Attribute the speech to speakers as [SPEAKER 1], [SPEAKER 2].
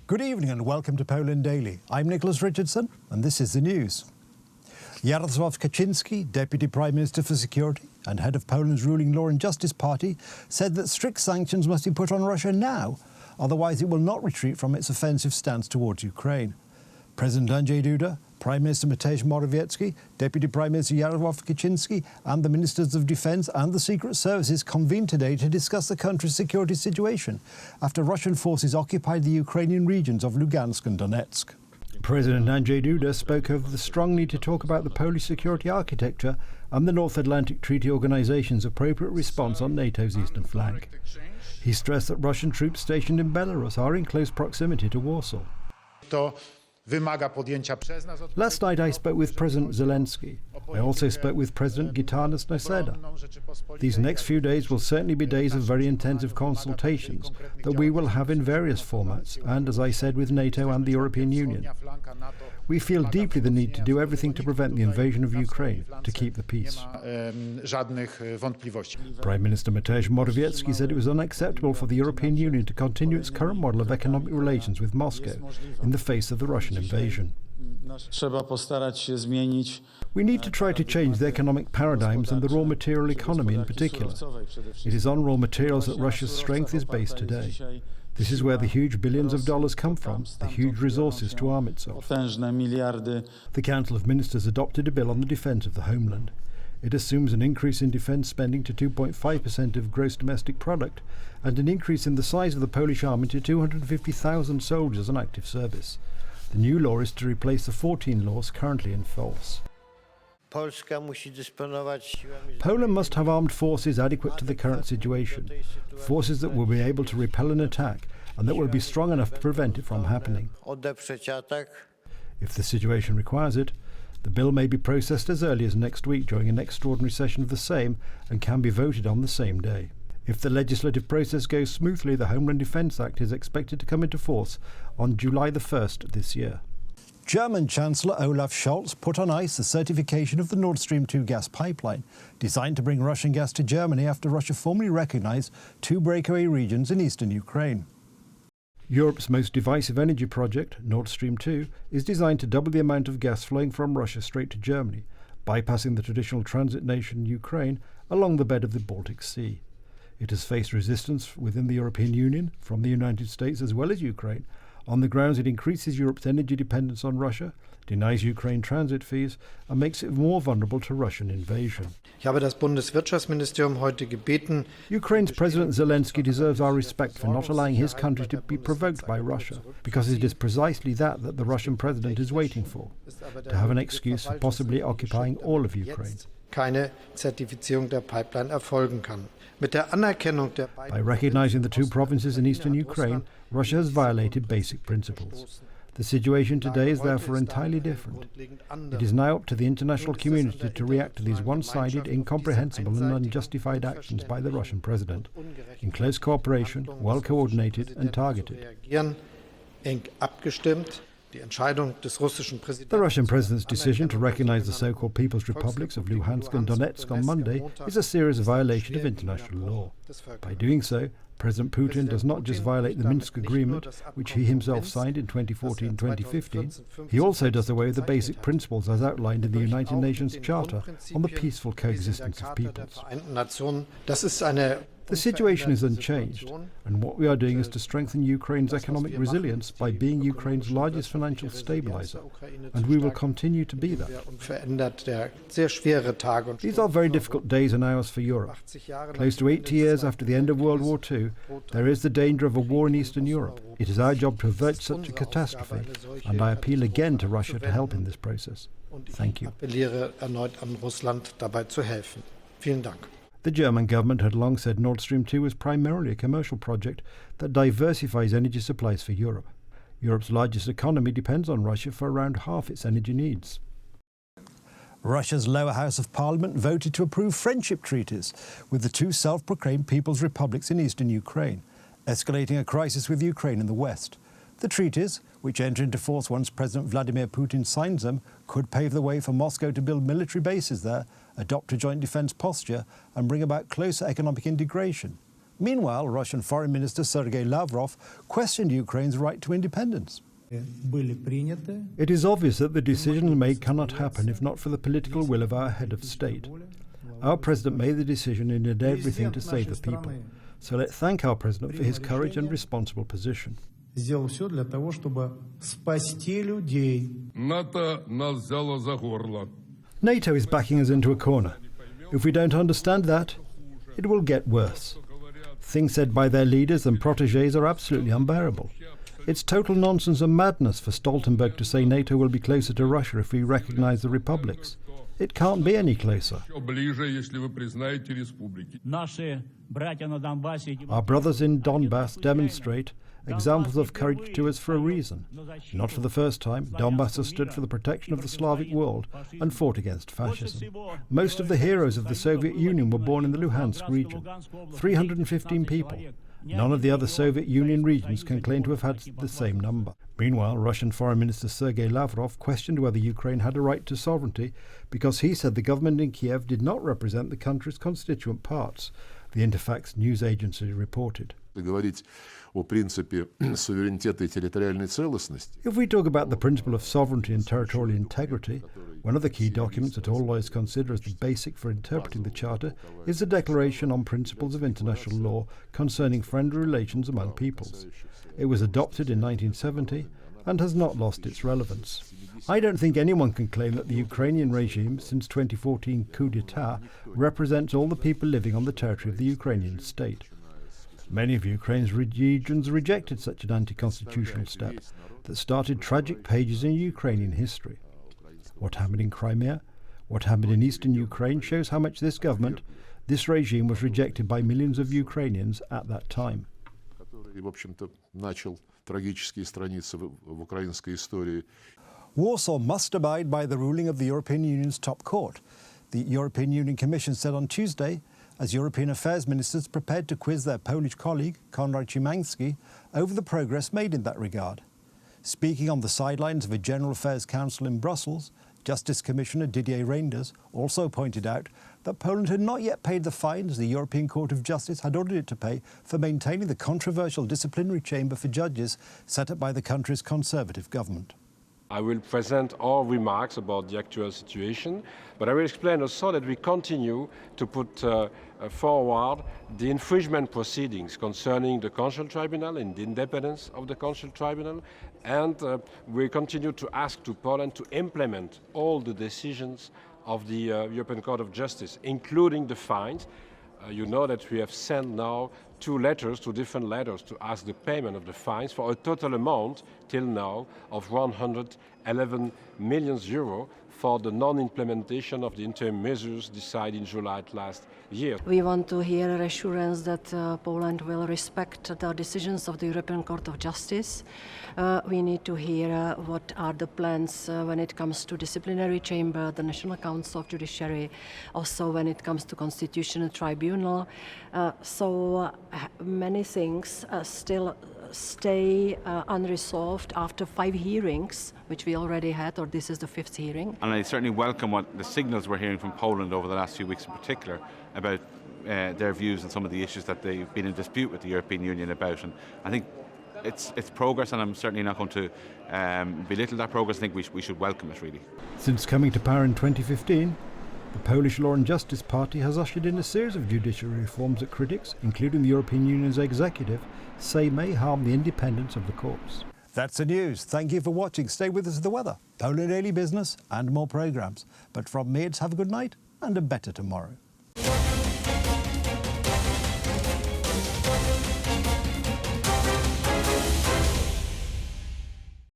[SPEAKER 1] Good evening and welcome to Poland Daily. I'm Nicholas Richardson and this is the news. Jarosław Kaczynski, Deputy Prime Minister for Security and head of Poland's ruling Law and Justice Party, said that strict sanctions must be put on Russia now, otherwise it will not retreat from its offensive stance towards Ukraine. President Andrzej Duda, Prime Minister Mateusz Morawiecki, Deputy Prime Minister Jarosław Kaczynski and the Ministers of Defence and the Secret Services convened today to discuss the country's security situation after Russian forces occupied the Ukrainian regions of Lugansk and Donetsk. President Andrzej Duda spoke of the strong need to talk about the Polish security architecture and the North Atlantic Treaty Organization's appropriate response on NATO's eastern flank. He stressed that Russian troops stationed in Belarus are in close proximity to Warsaw. Last night I spoke with President Zelensky. I also spoke with President Gitanas Noseda. These next few days will certainly be days of very intensive consultations that we will have in various formats and, as I said, with NATO and the European Union. We feel deeply the need to do everything to prevent the invasion of Ukraine, to keep the peace. Prime Minister Mateusz Morawiecki said it was unacceptable for the European Union to continue its current model of economic relations with Moscow in the face of the Russian invasion. We need to try to change the economic paradigms and the raw material economy in particular. It is on raw materials that Russia's strength is based today. This is where the huge billions of dollars come from, the huge resources to arm itself. The Council of Ministers adopted a bill on the defence of the Homeland. It assumes an increase in defence spending to 2.5% of gross domestic product and an increase in the size of the Polish army to 250,000 soldiers on active service. The new law is to replace the 14 laws currently in force. Poland must have armed forces adequate to the current situation, forces that will be able to repel an attack and that will be strong enough to prevent it from happening. If the situation requires it, the bill may be processed as early as next week during an extraordinary session of the Sejm and can be voted on the same day. If the legislative process goes smoothly, the Homeland Defence Act is expected to come into force on July the 1st this year. German Chancellor Olaf Scholz put on ice the certification of the Nord Stream 2 gas pipeline, designed to bring Russian gas to Germany after Russia formally recognised two breakaway regions in eastern Ukraine. Europe's most divisive energy project, Nord Stream 2, is designed to double the amount of gas flowing from Russia straight to Germany, bypassing the traditional transit nation Ukraine along the bed of the Baltic Sea. It has faced resistance within the European Union, from the United States as well as Ukraine, on the grounds it increases Europe's energy dependence on Russia, denies Ukraine transit fees and makes it more vulnerable to Russian invasion. Ukraine's President Zelensky deserves our respect for not allowing his country to be provoked by Russia, because it is precisely that the Russian president is waiting for, to have an excuse for possibly occupying all of Ukraine. By recognizing the two provinces in eastern Ukraine, Russia has violated basic principles. The situation today is therefore entirely different. It is now up to the international community to react to these one-sided, incomprehensible and unjustified actions by the Russian president, in close cooperation, well-coordinated and targeted. The Russian president's decision to recognize the so-called People's Republics of Luhansk and Donetsk on Monday is a serious violation of international law. By doing so, President Putin does not just violate the Minsk Agreement, which he himself signed in 2014-2015, he also does away with the basic principles as outlined in the United Nations Charter on the peaceful coexistence of peoples. The situation is unchanged, and what we are doing is to strengthen Ukraine's economic resilience by being Ukraine's largest financial stabilizer, and we will continue to be that. These are very difficult days and hours for Europe. Close to 80 years after the end of World War II, there is the danger of a war in Eastern Europe. It is our job to avert such a catastrophe, and I appeal again to Russia to help in this process. Thank you. The German government had long said Nord Stream 2 was primarily a commercial project that diversifies energy supplies for Europe. Europe's largest economy depends on Russia for around half its energy needs. Russia's lower house of parliament voted to approve friendship treaties with the two self-proclaimed People's Republics in eastern Ukraine, escalating a crisis with Ukraine in the west. The treaties, which enter into force once President Vladimir Putin signs them, could pave the way for Moscow to build military bases there, adopt a joint defence posture and bring about closer economic integration. Meanwhile, Russian Foreign Minister Sergei Lavrov questioned Ukraine's right to independence. It is obvious that the decision made cannot happen if not for the political will of our head of state. Our president made the decision and did everything to save the people. So let's thank our president for his courage and responsible position. NATO is backing us into a corner. If we don't understand that, it will get worse. Things said by their leaders and protégés are absolutely unbearable. It's total nonsense and madness for Stoltenberg to say NATO will be closer to Russia if we recognise the republics. It can't be any closer. Our brothers in Donbass demonstrate examples of courage to us for a reason. Not for the first time, Donbass has stood for the protection of the Slavic world and fought against fascism. Most of the heroes of the Soviet Union were born in the Luhansk region. 315 people. None of the other Soviet Union regions can claim to have had the same number. Meanwhile, Russian Foreign Minister Sergei Lavrov questioned whether Ukraine had a right to sovereignty because he said the government in Kiev did not represent the country's constituent parts, the Interfax news agency reported. If we talk about the principle of sovereignty and territorial integrity, one of the key documents that all lawyers consider as the basic for interpreting the Charter is the Declaration on Principles of International Law concerning friendly relations among peoples. It was adopted in 1970 and has not lost its relevance. I don't think anyone can claim that the Ukrainian regime since 2014 coup d'etat represents all the people living on the territory of the Ukrainian state. Many of Ukraine's regions rejected such an anti-constitutional step that started tragic pages in Ukrainian history. What happened in Crimea, what happened in eastern Ukraine shows how much this government, this regime was rejected by millions of Ukrainians at that time. Warsaw must abide by the ruling of the European Union's top court. The European Union Commission said on Tuesday, as European Affairs ministers prepared to quiz their Polish colleague, Konrad Szymański, over the progress made in that regard. Speaking on the sidelines of a General Affairs Council in Brussels, Justice Commissioner Didier Reynders also pointed out that Poland had not yet paid the fines the European Court of Justice had ordered it to pay for maintaining the controversial disciplinary chamber for judges set up by the country's Conservative government.
[SPEAKER 2] I will present all remarks about the actual situation, but I will explain also that we continue to put forward the infringement proceedings concerning the Constitutional Tribunal and the independence of the Constitutional Tribunal, and we continue to ask to Poland to implement all the decisions of the European Court of Justice, including the fines. You know that we have sent now two different letters to ask the payment of the fines for a total amount till now of 111 million euro for the non-implementation of the interim measures decided in July last year.
[SPEAKER 3] We want to hear an assurance that Poland will respect the decisions of the European Court of Justice. We need to hear what are the plans when it comes to disciplinary chamber, the National Council of Judiciary, also when it comes to Constitutional Tribunal. So many things still stay unresolved after 5 hearings, which we already had, or this is the 5th hearing.
[SPEAKER 4] And I certainly welcome what the signals we're hearing from Poland over the last few weeks in particular about their views on some of the issues that they've been in dispute with the European Union about. And I think it's progress, and I'm certainly not going to belittle that progress. I think we should welcome it, really.
[SPEAKER 1] Since coming to power in 2015, the Polish Law and Justice Party has ushered in a series of judiciary reforms that critics, including the European Union's executive, say may harm the independence of the courts. That's the news. Thank you for watching. Stay with us for the weather, Poland Daily Business and more programmes. But from me, it's have a good night and a better tomorrow.